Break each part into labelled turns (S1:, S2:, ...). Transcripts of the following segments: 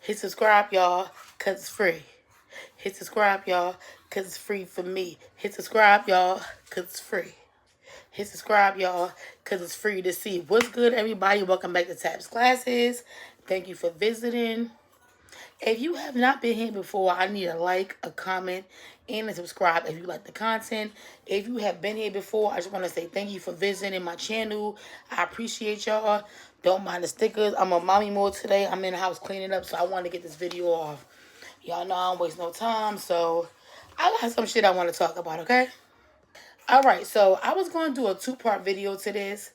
S1: Hit subscribe, y'all, because it's free. Hit subscribe, y'all, because it's free for me. Hit subscribe, y'all, because it's free. Hit subscribe, y'all, because it's free to see. What's good, everybody? Welcome back to Tab's Classes. Thank you for visiting. If you have not been here before, I need a like, a comment, and a subscribe if you like the content. If you have been here before, I just want to say thank you for visiting my channel. I appreciate y'all. Don't mind the stickers. I'm a mommy mode today. I'm in the house cleaning up, so I want to get this video off. Y'all know I don't waste no time, so I got some shit I want to talk about, okay? Alright, so I was going to do a two-part video to this,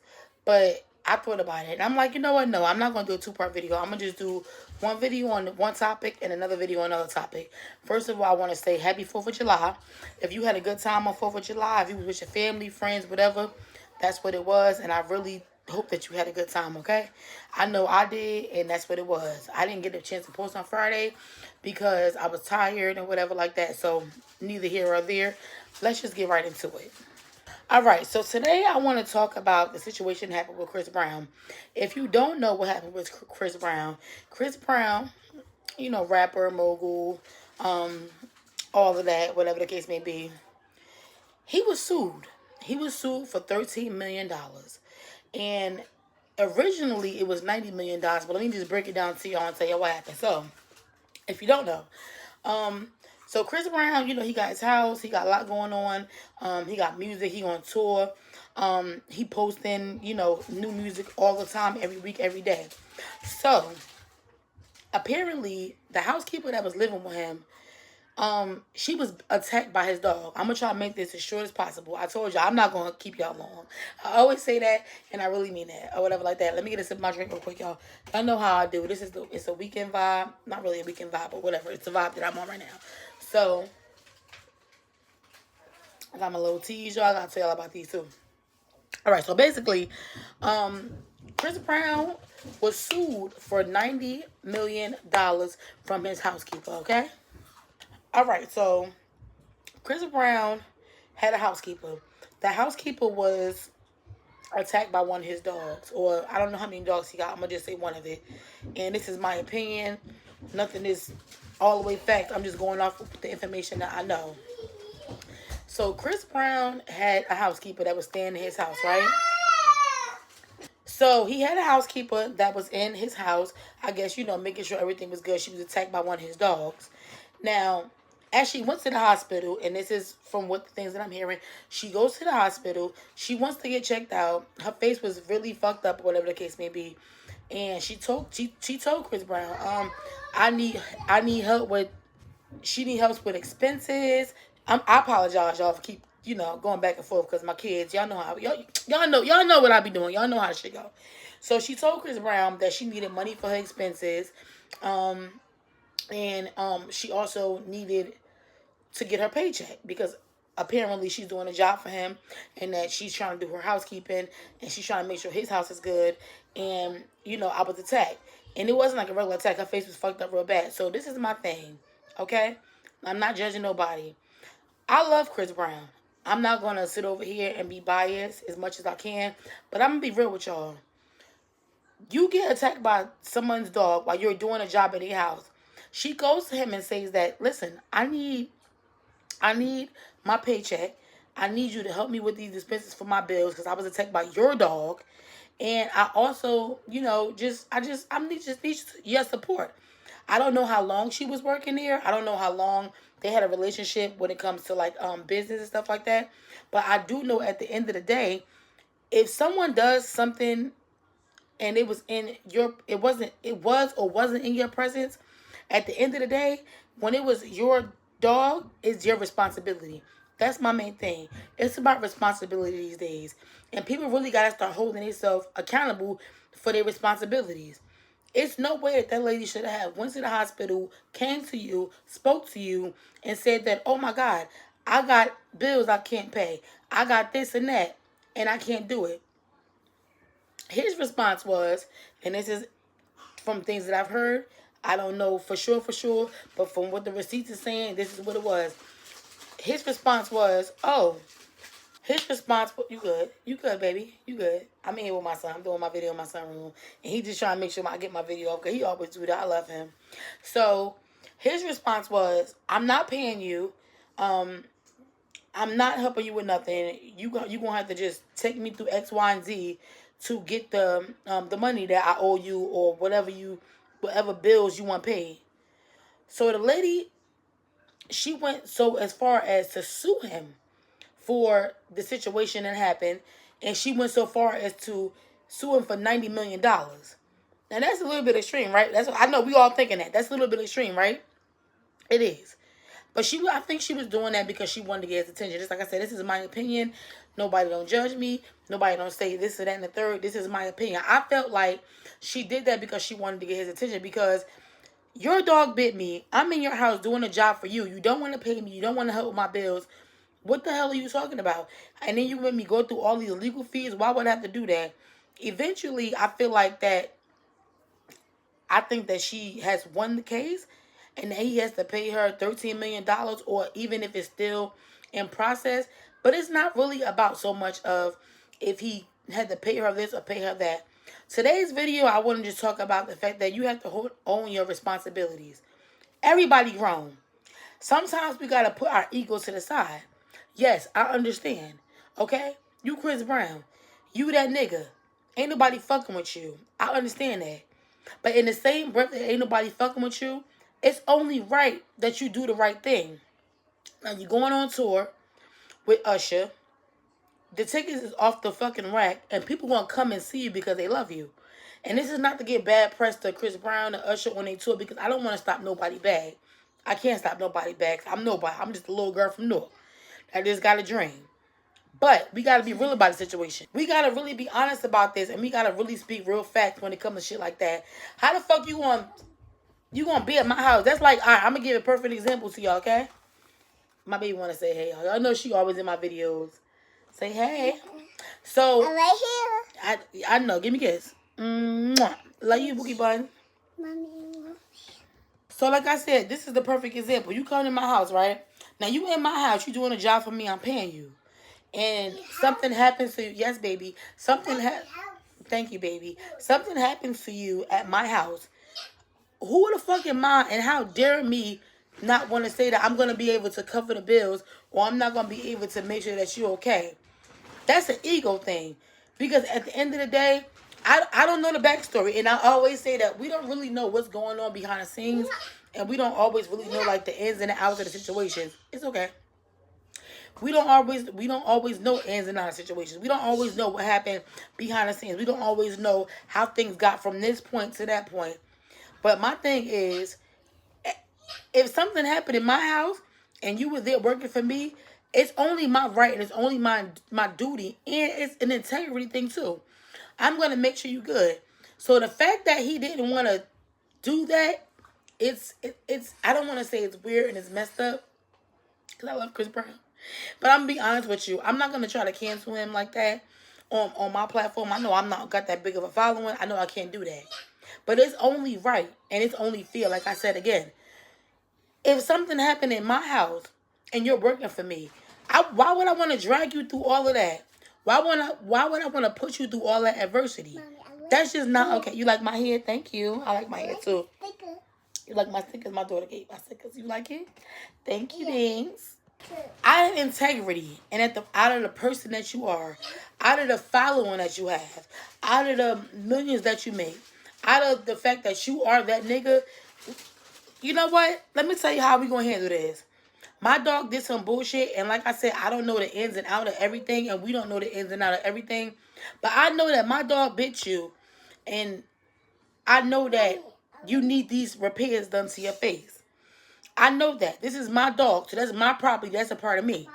S1: but I thought about it. And I'm like, you know what? No, I'm not going to do a two-part video. I'm going to just do one video on one topic and another video on another topic. First of all, I want to say happy 4th of July. If you had a good time on 4th of July, if you was with your family, friends, whatever, that's what it was. And I really hope that you had a good time, okay? I know I did, and that's what it was. I didn't get a chance to post on Friday because I was tired and whatever like that. So neither here or there. Let's just get right into it. All right, so today I want to talk about the situation that happened with Chris Brown. If you don't know what happened with Chris Brown, you know, rapper, mogul, all of that, whatever the case may be, he was sued. He was sued for $13 million. And originally it was $90 million, but let me just break it down to y'all and tell you what happened. So, if you don't know, so Chris Brown, you know, he got his house. He got a lot going on. He got music. He on tour. He posting, you know, new music all the time, every week, every day. So, apparently, the housekeeper that was living with him, she was attacked by his dog. I'm gonna try to make this as short as possible. I told y'all I'm not gonna keep y'all long. I always say that, and I really mean that, or whatever like that. Let me get a sip of my drink real quick, y'all. Y'all know how I do. It's a weekend vibe. Not really a weekend vibe, but whatever. It's the vibe that I'm on right now. So I got my little teas, y'all. I gotta tell y'all about these too. All right. So basically, Chris Brown was sued for $90 million from his housekeeper. Okay. All right. So Chris Brown had a housekeeper. The housekeeper was attacked by one of his dogs, or I don't know how many dogs he got. I'm gonna just say one of it. And this is my opinion. Nothing is all the way fact. I'm just going off the information that I know. So Chris Brown had a housekeeper that was staying in his house, right? So he had a housekeeper that was in his house. I guess, you know, making sure everything was good. She was attacked by one of his dogs. Now, as she went to the hospital, and this is from what the things that I'm hearing, she goes to the hospital. She wants to get checked out. Her face was really fucked up, or whatever the case may be. And she told Chris Brown, I need help with she need help with expenses. I apologize, y'all, for keep, you know, going back and forth because my kids, y'all know how y'all know what I be doing. Y'all know how shit go. So she told Chris Brown that she needed money for her expenses, um, and she also needed to get her paycheck because apparently she's doing a job for him, and that she's trying to do her housekeeping, and she's trying to make sure his house is good. And you know, I was attacked, and it wasn't like a regular attack. Her face was fucked up real bad. So this is my thing, okay? I'm not judging nobody. I love Chris Brown. I'm not going to sit over here and be biased as much as I can, but I'm going to be real with y'all. You get attacked by someone's dog while you're doing a job at their house. She goes to him and says that, listen, I need my paycheck. I need you to help me with these expenses for my bills because I was attacked by your dog. And I also, you know, just need your support. I don't know how long she was working there. I don't know how long they had a relationship when it comes to like business and stuff like that. But I do know at the end of the day, if someone does something and it was or wasn't in your presence, at the end of the day, when it was your dog, it's your responsibility. That's my main thing. It's about responsibility these days. And people really got to start holding themselves accountable for their responsibilities. It's no way that lady should have went to the hospital, came to you, spoke to you, and said that, oh my God, I got bills I can't pay. I got this and that, and I can't do it. His response was, and this is from things that I've heard, I don't know for sure, but from what the receipts are saying, this is what it was. His response was, oh, His response, you good. You good, baby. You good. I'm in here with my son. I'm doing my video in my son's room. And he just trying to make sure I get my video off because he always do that. I love him. So his response was, I'm not paying you. I'm not helping you with nothing. You going to have to just take me through X, Y, and Z to get the money that I owe you or whatever bills you want paid. So the lady, she went so as far as to sue him for the situation that happened, and she went so far as to sue him for $90 million. Now that's a little bit extreme, right? I know we all thinking that. That's a little bit extreme, right? It is. But I think she was doing that because she wanted to get his attention. Just like I said, this is my opinion. Nobody don't judge me. Nobody don't say this or that and the third. This is my opinion. I felt like she did that because she wanted to get his attention, because your dog bit me. I'm in your house doing a job for you. You don't want to pay me. You don't want to help with my bills. What the hell are you talking about? And then you made me go through all these legal fees. Why would I have to do that? Eventually, I feel like that. I think that she has won the case, and that he has to pay her $13 million, or even if it's still in process. But it's not really about so much of if he had to pay her this or pay her that. Today's video, I want to just talk about the fact that you have to own your responsibilities. Everybody grown. Sometimes we got to put our ego to the side. Yes, I understand. Okay? You Chris Brown. You that nigga. Ain't nobody fucking with you. I understand that. But in the same breath that ain't nobody fucking with you, it's only right that you do the right thing. Now, you're going on tour with Usher. The tickets is off the fucking rack, and people gonna come and see you because they love you. And this is not to get bad press to Chris Brown and Usher on their tour, because I don't want to stop nobody bag. I can't stop nobody bag. I'm nobody. I'm just a little girl from North. I just got a dream. But we got to be real about the situation. We got to really be honest about this, and we got to really speak real facts when it comes to shit like that. How the fuck you gonna be at my house? That's like, all right, I'm going to give a perfect example to y'all, okay? My baby want to say hey, y'all. Y'all know she always in my videos. Say hey. So,
S2: I'm right
S1: here. I know. Give me a kiss. Mwah. Love you, Boogie Bun.
S2: Mommy.
S1: So, like I said, this is the perfect example. You come to my house, right? Now, you in my house. You doing a job for me. I'm paying you. And something happens to you. Yes, baby. Thank you, baby. Something happens to you at my house. Who the fuck am I, and how dare me not want to say that I'm going to be able to cover the bills, or I'm not going to be able to make sure that you're okay? That's an ego thing. Because at the end of the day, I don't know the backstory. And I always say that we don't really know what's going on behind the scenes. And we don't always really know like the ins and the outs of the situations. It's okay. We don't always know ins and outs of situations. We don't always know what happened behind the scenes. We don't always know how things got from this point to that point. But my thing is, if something happened in my house and you were there working for me, it's only my right and it's only my duty, and it's an integrity thing too. I'm gonna make sure you good. So the fact that he didn't want to do that, it's I don't want to say it's weird and it's messed up, because I love Chris Brown. But I'm gonna be honest with you, I'm not gonna try to cancel him like that on my platform. I know I'm not got that big of a following. I know I can't do that. But it's only right and it's only fair. Like I said again, if something happened in my house and you're working for me, why would I want to drag you through all of that? Why would I want to put you through all that adversity? Mommy, that's just not okay. You like my hair? Thank you. I like my hair too. You like my stickers? My daughter gave my stickers. You like it? Thank you, thanks. Out of integrity and out of the person that you are, out of the following that you have, out of the millions that you make, out of the fact that you are that nigga, you know what? Let me tell you how we gonna handle this. My dog did some bullshit, and like I said, I don't know the ins and out of everything, and we don't know the ins and out of everything. But I know that my dog bit you, and I know that you need these repairs done to your face. I know that. This is my dog, so that's my property. That's a part of me.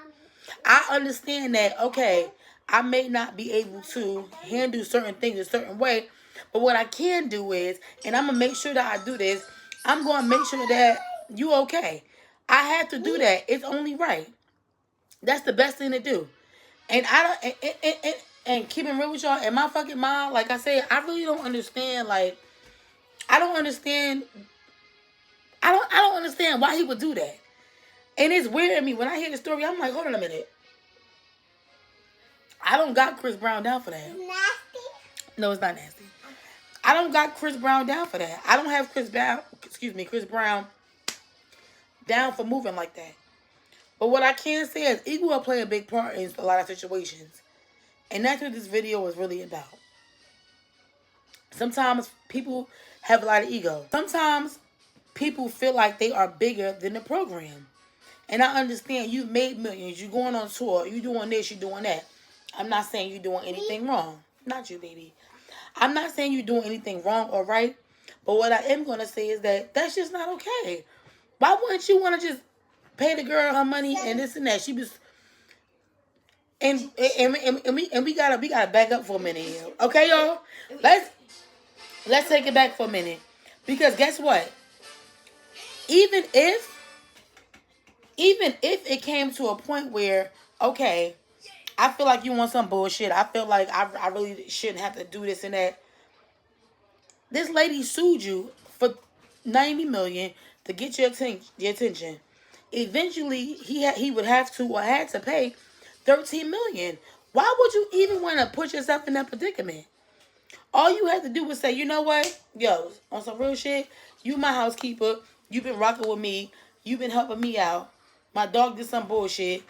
S1: I understand that, okay, I may not be able to handle certain things a certain way, but what I can do is, and I'm going to make sure that I do this, I'm going to make sure that you okay. I have to do that. It's only right. That's the best thing to do. And I don't, and keeping real with y'all, in my fucking mind, like I said, I really don't understand, like, I don't understand why he would do that. And it's weird to me. When I hear the story, I'm like, hold on a minute. I don't got Chris Brown down for that. Nasty? No, it's not nasty. I don't got Chris Brown down for that. I don't have Chris Brown down for moving like that. But what I can say is ego will play a big part in a lot of situations. And that's what this video is really about. Sometimes people have a lot of ego. Sometimes people feel like they are bigger than the program. And I understand you've made millions. You're going on tour. You're doing this. You're doing that. I'm not saying you're doing anything wrong. Not you, baby. I'm not saying you're doing anything wrong or right. But what I am going to say is that that's just not okay. Why wouldn't you want to just pay the girl her money and this and that? She was... And we gotta back up for a minute here. Okay, y'all? Let's take it back for a minute. Because guess what? Even if it came to a point where, okay, I feel like you want some bullshit. I feel like I really shouldn't have to do this and that. This lady sued you for $90 million to get your attention. Eventually, he would have to or had to pay $13 million. Why would you even want to put yourself in that predicament? All you had to do was say, you know what? Yo, on some real shit, you my housekeeper. You've been rocking with me. You've been helping me out. My dog did some bullshit.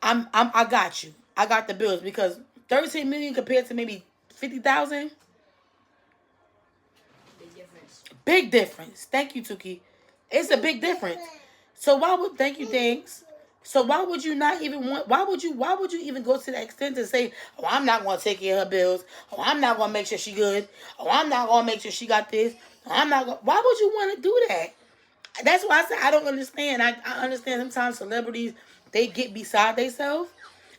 S1: I got you. I got the bills because $13 million compared to maybe $50,000. Big difference. Thank you, Tuki. It's a big difference. So thank you, thanks. So why would you not even why would you even go to the extent to say, oh, I'm not going to take care of her bills. Oh, I'm not going to make sure she good. Oh, I'm not going to make sure she got this. Oh, why would you want to do that? That's why I said I don't understand. I understand sometimes celebrities, they get beside themselves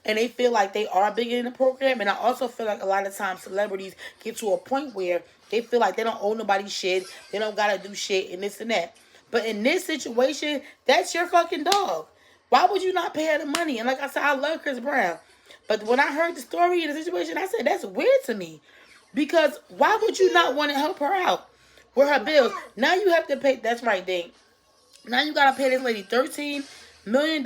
S1: and they feel like they are bigger in the program. And I also feel like a lot of times celebrities get to a point where they feel like they don't owe nobody shit. They don't got to do shit and this and that. But in this situation, that's your fucking dog. Why would you not pay her the money? And like I said, I love Chris Brown. But when I heard the story and the situation, I said, that's weird to me. Because why would you not want to help her out with her bills? Now you have to pay, that's right, Dink. Now you got to pay this lady $13 million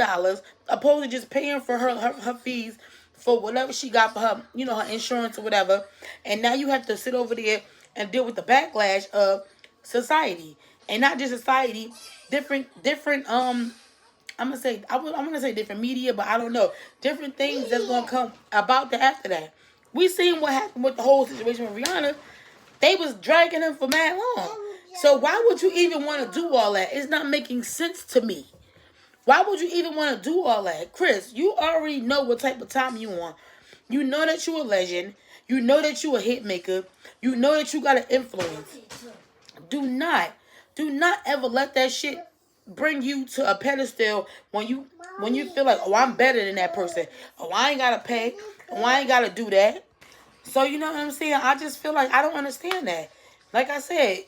S1: opposed to just paying for her fees for whatever she got for her, her insurance or whatever. And now you have to sit over there and deal with the backlash of society. And not just society, different I'm gonna say different media, but I don't know. Different things that's gonna come about that after that. We seen what happened with the whole situation with Rihanna. They was dragging him for mad long. So why would you even want to do all that? It's not making sense to me. Why would you even want to do all that? Chris, you already know what type of time you want. You know that you a legend. You know that you a hit maker. You know that you got an influence. Do not ever let that shit bring you to a pedestal when you feel like, oh, I'm better than that person. Oh, I ain't gotta pay. Oh, I ain't gotta do that. So you know what I'm saying? I just feel like I don't understand that. Like I said,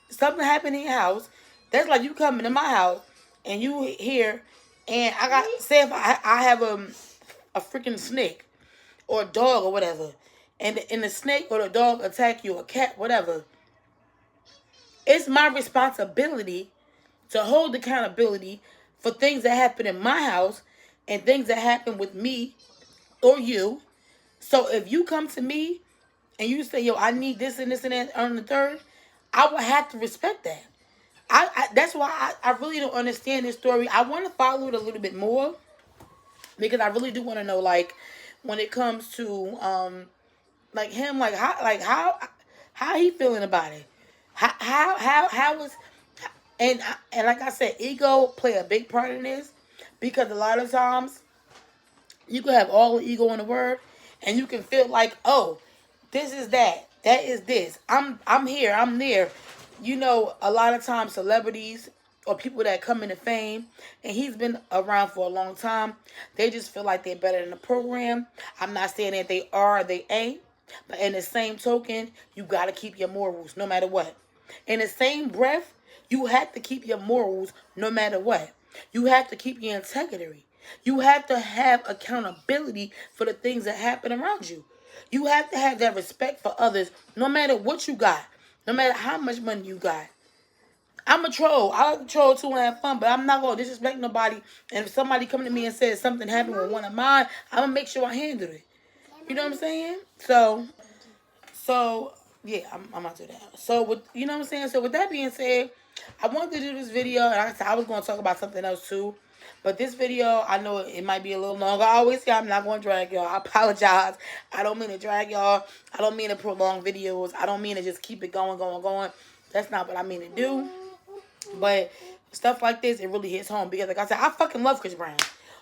S1: something happened in your house. That's like you coming to my house and you here and say if I have a freaking snake or a dog or whatever, and the snake or the dog attack you, or a cat, whatever. It's my responsibility to hold accountability for things that happen in my house and things that happen with me or you. So if you come to me and you say, yo, I need this and this and that on the third, I would have to respect that. That's why I really don't understand this story. I want to follow it a little bit more because I really do want to know, like, when it comes to like him, like how he feeling about it. How was, and like I said, ego play a big part in this because a lot of times you can have all the ego in the world and you can feel like, oh, this is that is this. I'm here, I'm there. A lot of times celebrities or people that come into fame, and he's been around for a long time, they just feel like they're better than the program. I'm not saying that they are or they ain't, but in the same token, you got to keep your morals no matter what. In the same breath, you have to keep your morals no matter what. You have to keep your integrity. You have to have accountability for the things that happen around you. You have to have that respect for others no matter what you got, no matter how much money you got. I'm a troll. I like to troll too and have fun, but I'm not gonna disrespect nobody. And if somebody come to me and says something happened with one of mine, I'm gonna make sure I handle it. You know what I'm saying? So yeah, I'm not do that. So with you know what I'm saying. So with that being said, I wanted to do this video, and like I said, I was gonna talk about something else too. But this video, I know it might be a little longer. I always say I'm not going to drag y'all. I apologize. I don't mean to drag y'all. I don't mean to prolong videos. I don't mean to just keep it going. That's not what I mean to do. But stuff like this, it really hits home. Because like I said, I fucking love Chris Brown.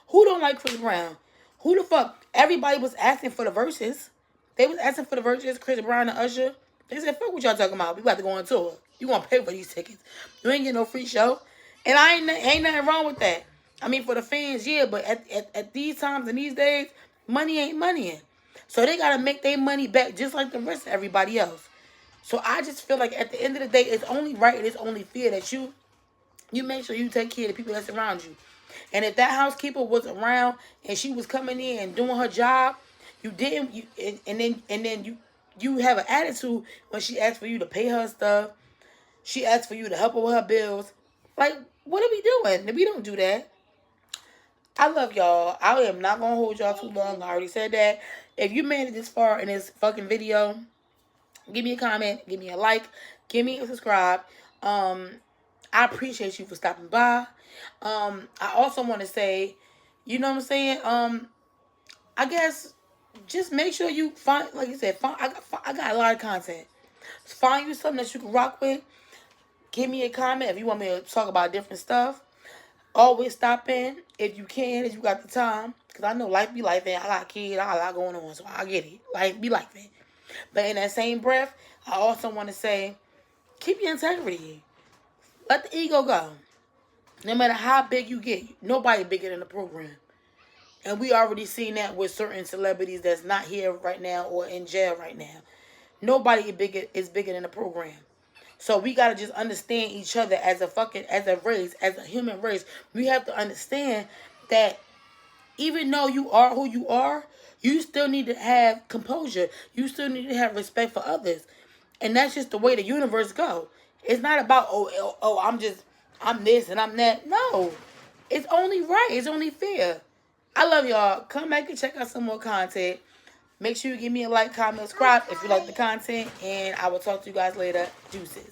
S1: Who don't like Chris Brown? Who the fuck? Everybody was asking for the verses. They was asking for the verses, Chris Brown and Usher. They said, fuck what y'all talking about. We about to go on tour. You gonna pay for these tickets. You ain't getting no free show. And ain't nothing wrong with that. I mean, for the fans, yeah, but at these times and these days, money ain't money. So they got to make their money back just like the rest of everybody else. So I just feel like at the end of the day, it's only right and it's only fair that you make sure you take care of the people that's around you. And if that housekeeper was around and she was coming in and doing her job, you didn't, and then you have an attitude when she asked for you to pay her stuff. She asked for you to help her with her bills. Like, what are we doing? We don't do that. I love y'all. I am not going to hold y'all too long. I already said that. If you made it this far in this fucking video, give me a comment. Give me a like. Give me a subscribe. I appreciate you for stopping by. I also want to say, you know what I'm saying? I guess just make sure you find, like you said, I got a lot of content. Find you something that you can rock with. Give me a comment if you want me to talk about different stuff. Always stop in if you can, if you got the time. Because I know life be like that. I got kids. I got a lot going on. So I get it. Life be like that. But in that same breath, I also want to say, keep your integrity. Let the ego go. No matter how big you get, nobody bigger than the program. And we already seen that with certain celebrities that's not here right now or in jail right now. Nobody is bigger than the program. So we gotta just understand each other as a race, as a human race. We have to understand that even though you are who you are, you still need to have composure. You still need to have respect for others. And that's just the way the universe goes. It's not about, I'm this and I'm that. No. It's only right. It's only fair. I love y'all. Come back and check out some more content. Make sure you give me a like, comment, subscribe if you like the content. And I will talk to you guys later. Deuces.